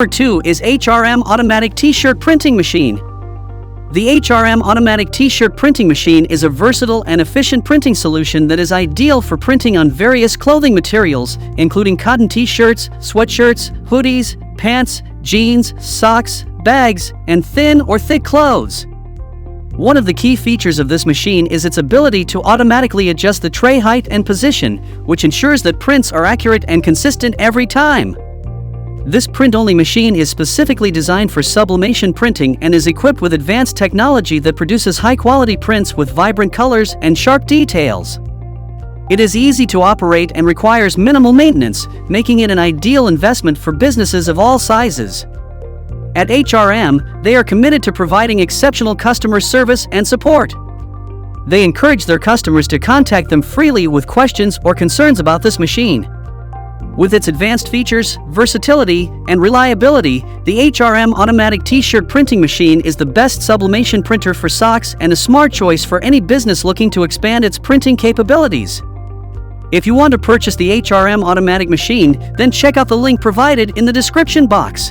Number 2 is HRM Automatic T-Shirt Printing Machine. The HRM Automatic T-Shirt Printing Machine is a versatile and efficient printing solution that is ideal for printing on various clothing materials, including cotton T-shirts, sweatshirts, hoodies, pants, jeans, socks, bags, and thin or thick clothes. One of the key features of this machine is its ability to automatically adjust the tray height and position, which ensures that prints are accurate and consistent every time. This print-only machine is specifically designed for sublimation printing and is equipped with advanced technology that produces high-quality prints with vibrant colors and sharp details. It is easy to operate and requires minimal maintenance, making it an ideal investment for businesses of all sizes. At HRM, they are committed to providing exceptional customer service and support. They encourage their customers to contact them freely with questions or concerns about this machine. With its advanced features, versatility, and reliability, the HRM Automatic T-Shirt Printing Machine is the best sublimation printer for socks and a smart choice for any business looking to expand its printing capabilities. If you want to purchase the HRM Automatic Machine, then check out the link provided in the description box.